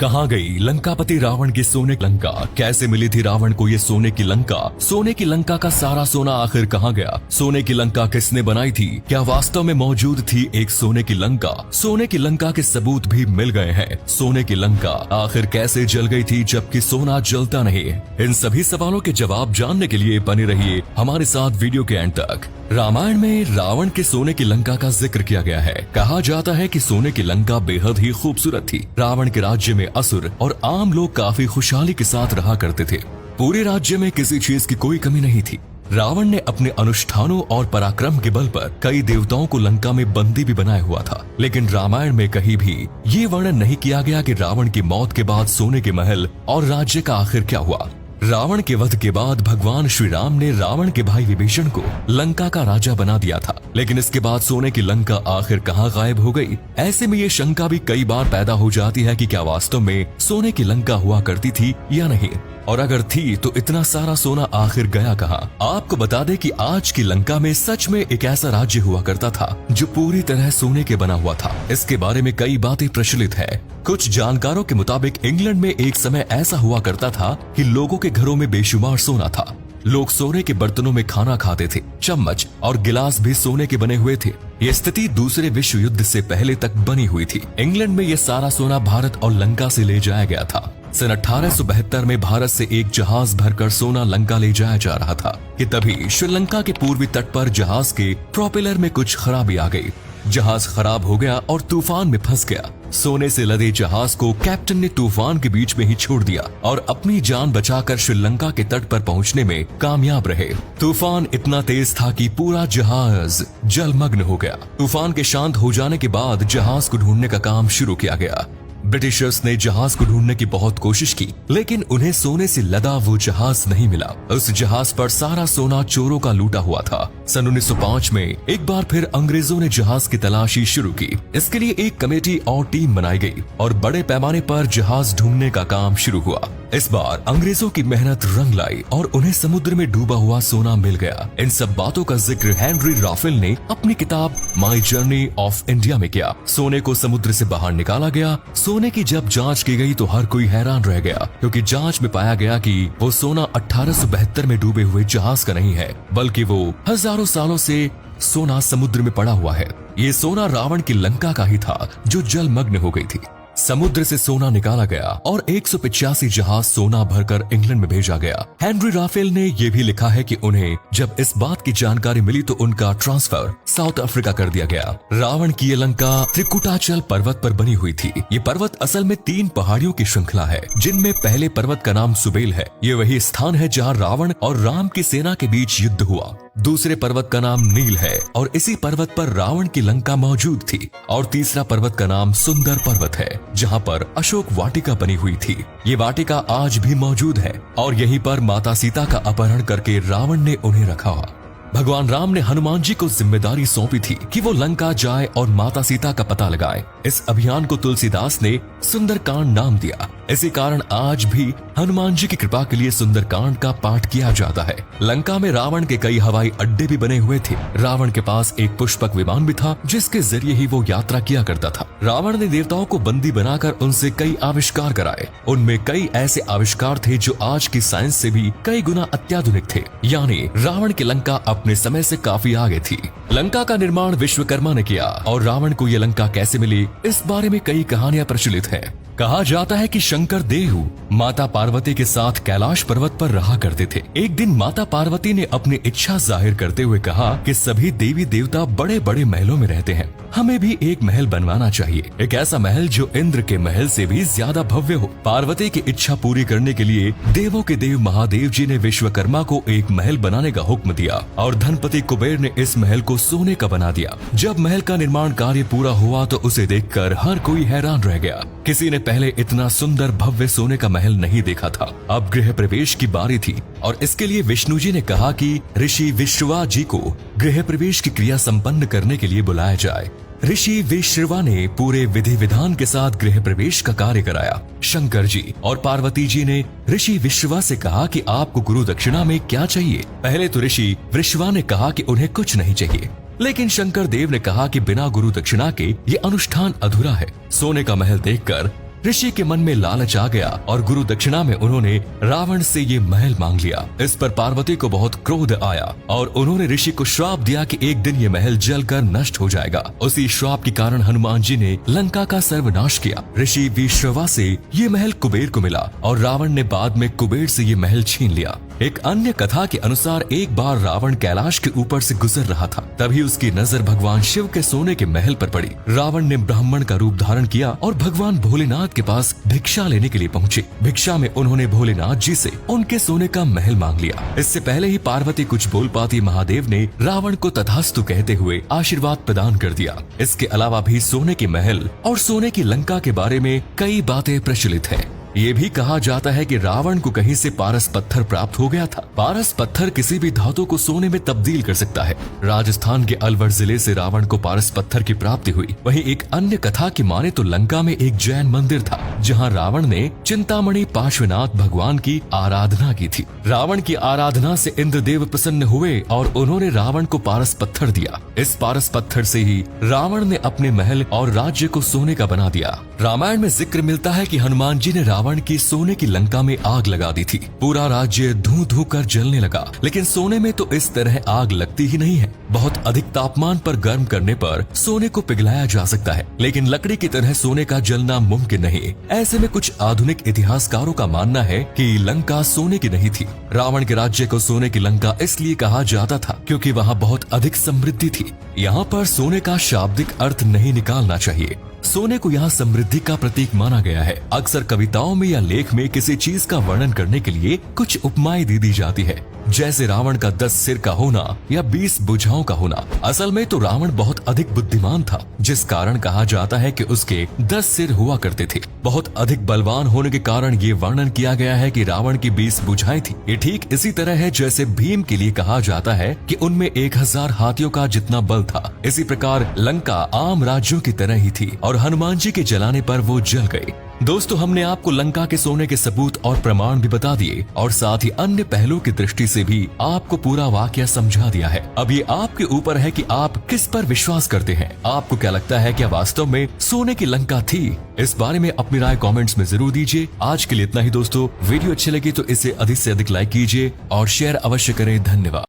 कहाँ गई लंकापति रावण की सोने की लंका? कैसे मिली थी रावण को ये सोने की लंका? सोने की लंका का सारा सोना आखिर कहाँ गया? सोने की लंका किसने बनाई थी? क्या वास्तव में मौजूद थी एक सोने की लंका? सोने की लंका के सबूत भी मिल गए हैं। सोने की लंका आखिर कैसे जल गई थी जबकि सोना जलता नहीं? इन सभी सवालों के जवाब जानने के लिए बने रहिए हमारे साथ वीडियो के एंड तक। रामायण में रावण के सोने की लंका का जिक्र किया गया है। कहा जाता है कि सोने की लंका बेहद ही खूबसूरत थी। रावण के राज्य में असुर और आम लोग काफी खुशहाली के साथ रहा करते थे। पूरे राज्य में किसी चीज की कोई कमी नहीं थी। रावण ने अपने अनुष्ठानों और पराक्रम के बल पर कई देवताओं को लंका में बंदी भी बनाया हुआ था। लेकिन रामायण में कहीं भी ये वर्णन नहीं किया गया कि रावण की मौत के बाद सोने के महल और राज्य का आखिर क्या हुआ। रावण के वध के बाद भगवान श्री राम ने रावण के भाई विभीषण को लंका का राजा बना दिया था। लेकिन इसके बाद सोने की लंका आखिर कहाँ गायब हो गई? ऐसे में ये शंका भी कई बार पैदा हो जाती है कि क्या वास्तव में सोने की लंका हुआ करती थी या नहीं, और अगर थी तो इतना सारा सोना आखिर गया कहाँ? आपको बता दें कि आज की लंका में सच में एक ऐसा राज्य हुआ करता था जो पूरी तरह सोने के बना हुआ था। इसके बारे में कई बातें प्रचलित है। कुछ जानकारों के मुताबिक इंग्लैंड में एक समय ऐसा हुआ करता था कि लोगों के घरों में बेशुमार सोना था। लोग सोने के बर्तनों में खाना खाते थे। चम्मच और गिलास भी सोने के बने हुए थे। ये स्थिति दूसरे विश्व युद्ध से पहले तक बनी हुई थी। इंग्लैंड में ये सारा सोना भारत और लंका से ले जाया गया था। सन 1872 में भारत से एक जहाज भरकर सोना लंका ले जाया जा रहा था कि तभी श्रीलंका के पूर्वी तट पर जहाज के प्रोपेलर में कुछ खराबी आ गई। जहाज खराब हो गया और तूफान में फंस गया। सोने से लदे जहाज को कैप्टन ने तूफान के बीच में ही छोड़ दिया और अपनी जान बचाकर श्रीलंका के तट पर पहुंचने में कामयाब रहे। तूफान इतना तेज था कि पूरा जहाज जलमग्न हो गया। तूफान के शांत हो जाने के बाद जहाज को ढूंढने का काम शुरू किया गया। ब्रिटिशर्स ने जहाज को ढूंढने की बहुत कोशिश की, लेकिन उन्हें सोने से लदा वो जहाज नहीं मिला। उस जहाज पर सारा सोना चोरों का लूटा हुआ था। सन 1905 में एक बार फिर अंग्रेजों ने जहाज की तलाशी शुरू की। इसके लिए एक कमेटी और टीम बनाई गई और बड़े पैमाने पर जहाज ढूंढने का काम शुरू हुआ। इस बार अंग्रेजों की मेहनत रंग लाई और उन्हें समुद्र में डूबा हुआ सोना मिल गया। इन सब बातों का जिक्र हेनरी राफेल ने अपनी किताब माई जर्नी ऑफ इंडिया में किया। सोने को समुद्र से बाहर निकाला गया। सोने की जब जांच की गई तो हर कोई हैरान रह गया, क्योंकि जांच में पाया गया कि वो सोना 1872 में डूबे हुए जहाज का नहीं है, बल्कि वो हजारों सालों से सोना समुद्र में पड़ा हुआ है। ये सोना रावण की लंका का ही था जो जलमग्न हो गई थी। समुद्र से सोना निकाला गया और 185 जहाज सोना भरकर इंग्लैंड में भेजा गया। हेनरी राफेल ने यह भी लिखा है कि उन्हें जब इस बात की जानकारी मिली तो उनका ट्रांसफर साउथ अफ्रीका कर दिया गया। रावण की ये लंका त्रिकुटाचल पर्वत पर बनी हुई थी। ये पर्वत असल में 3 पहाड़ियों की श्रृंखला है, जिनमें पहले पर्वत का नाम सुबेल है। ये वही स्थान है जहाँ रावण और राम की सेना के बीच युद्ध हुआ। दूसरे पर्वत का नाम नील है और इसी पर्वत पर रावण की लंका मौजूद थी। और तीसरा पर्वत का नाम सुंदर पर्वत है, जहाँ पर अशोक वाटिका बनी हुई थी। ये वाटिका आज भी मौजूद है और यहीं पर माता सीता का अपहरण करके रावण ने उन्हें रखा। भगवान राम ने हनुमान जी को जिम्मेदारी सौंपी थी कि वो लंका जाए और माता सीता का पता लगाए। इस अभियान को तुलसीदास ने सुंदरकांड नाम दिया। इसी कारण आज भी हनुमान जी की कृपा के लिए सुंदरकांड का पाठ किया जाता है। लंका में रावण के कई हवाई अड्डे भी बने हुए थे। रावण के पास एक पुष्पक विमान भी था, जिसके जरिए ही वो यात्रा किया करता था। रावण ने देवताओं को बंदी बनाकर उनसे कई आविष्कार कराए। उनमें कई ऐसे आविष्कार थे जो आज की साइंस से भी कई गुना अत्याधुनिक थे। यानी रावण की लंका अपने समय से काफी आगे थी। लंका का निर्माण विश्वकर्मा ने किया और रावण को यह लंका कैसे मिली, इस बारे में कई कहानियां प्रचलित हैं। कहा जाता है कि शंकर देव माता पार्वती के साथ कैलाश पर्वत पर रहा करते थे। एक दिन माता पार्वती ने अपनी इच्छा जाहिर करते हुए कहा कि सभी देवी देवता बड़े बड़े महलों में रहते हैं, हमें भी एक महल बनवाना चाहिए, एक ऐसा महल जो इंद्र के महल से भी ज्यादा भव्य हो। पार्वती की इच्छा पूरी करने के लिए देवों के देव महादेव जी ने विश्वकर्मा को एक महल बनाने का हुक्म दिया और धनपति कुबेर ने इस महल को सोने का बना दिया। जब महल का निर्माण कार्य पूरा हुआ तो उसे देखकर हर कोई हैरान रह गया। किसी ने पहले इतना सुंदर भव्य सोने का महल नहीं देखा था। अब गृह प्रवेश की बारी थी और इसके लिए विष्णु जी ने कहा कि ऋषि विश्रवा जी को गृह प्रवेश की क्रिया संपन्न करने के लिए बुलाया जाए। ऋषि विश्रवा ने पूरे विधि विधान के साथ गृह प्रवेश का कार्य कराया। शंकर जी और पार्वती जी ने ऋषि विश्रवा से कहा कि आपको गुरु दक्षिणा में क्या चाहिए। पहले तो ऋषि विश्रवा ने कहा कि उन्हें कुछ नहीं चाहिए, लेकिन शंकर देव ने कहा कि बिना गुरु दक्षिणा के ये अनुष्ठान अधूरा है। सोने का महल देखकर ऋषि के मन में लालच आ गया और गुरु दक्षिणा में उन्होंने रावण से ये महल मांग लिया। इस पर पार्वती को बहुत क्रोध आया और उन्होंने ऋषि को श्राप दिया कि एक दिन ये महल जलकर नष्ट हो जाएगा। उसी श्राप के कारण हनुमान जी ने लंका का सर्वनाश किया। ऋषि विश्रवा से ये महल कुबेर को मिला और रावण ने बाद में कुबेर से ये महल छीन लिया। एक अन्य कथा के अनुसार एक बार रावण कैलाश के ऊपर से गुजर रहा था, तभी उसकी नजर भगवान शिव के सोने के महल पर पड़ी। रावण ने ब्राह्मण का रूप धारण किया और भगवान भोलेनाथ के पास भिक्षा लेने के लिए पहुंचे। भिक्षा में उन्होंने भोलेनाथ जी से उनके सोने का महल मांग लिया। इससे पहले ही पार्वती कुछ बोल पाती महादेव ने रावण को तथास्तु कहते हुए आशीर्वाद प्रदान कर दिया। इसके अलावा भी सोने के महल और सोने की लंका के बारे में कई बातें प्रचलित है। ये भी कहा जाता है कि रावण को कहीं से पारस पत्थर प्राप्त हो गया था। पारस पत्थर किसी भी धातु को सोने में तब्दील कर सकता है। राजस्थान के अलवर जिले से रावण को पारस पत्थर की प्राप्ति हुई। वहीं एक अन्य कथा की माने तो लंका में एक जैन मंदिर था, जहां रावण ने चिंतामणि पार्श्वनाथ भगवान की आराधना की थी। रावण की आराधना से इंद्रदेव प्रसन्न हुए और उन्होंने रावण को पारस पत्थर दिया। इस पारस पत्थर से ही रावण ने अपने महल और राज्य को सोने का बना दिया। रामायण में जिक्र मिलता है कि हनुमान जी ने रावण की सोने की लंका में आग लगा दी थी। पूरा राज्य धू धू कर जलने लगा, लेकिन सोने में तो इस तरह आग लगती ही नहीं है। बहुत अधिक तापमान पर गर्म करने पर सोने को पिघलाया जा सकता है, लेकिन लकड़ी की तरह सोने का जलना मुमकिन नहीं। ऐसे में कुछ आधुनिक इतिहासकारों का मानना है कि लंका सोने की नहीं थी। रावण के राज्य को सोने की लंका इसलिए कहा जाता था क्योंकि वहाँ बहुत अधिक समृद्धि थी। यहाँ पर सोने का शाब्दिक अर्थ नहीं निकालना चाहिए। सोने को यहाँ समृद्धि का प्रतीक माना गया है। अक्सर कविताओं में या लेख में किसी चीज का वर्णन करने के लिए कुछ उपमाएं दी जाती है, जैसे रावण का 10 सिर का होना या 20 भुजाओं का होना। असल में तो रावण बहुत अधिक बुद्धिमान था, जिस कारण कहा जाता है कि उसके 10 सिर हुआ करते थे। बहुत अधिक बलवान होने के कारण ये वर्णन किया गया है कि रावण की 20 भुजाएं थी। ये ठीक इसी तरह है जैसे भीम के लिए कहा जाता है कि उनमें 1000 हाथियों का जितना बल था। इसी प्रकार लंका आम राज्यों की तरह ही थी और हनुमान जी के जलाने पर वो जल गए। दोस्तों, हमने आपको लंका के सोने के सबूत और प्रमाण भी बता दिए और साथ ही अन्य पहलुओं की दृष्टि से भी आपको पूरा वाकया समझा दिया है। अब ये आपके ऊपर है कि आप किस पर विश्वास करते हैं। आपको क्या लगता है, क्या वास्तव में सोने की लंका थी? इस बारे में अपनी राय कमेंट्स में जरूर दीजिए। आज के लिए इतना ही दोस्तों। वीडियो अच्छी लगी तो इसे अधिक से अधिक लाइक कीजिए और शेयर अवश्य करें। धन्यवाद।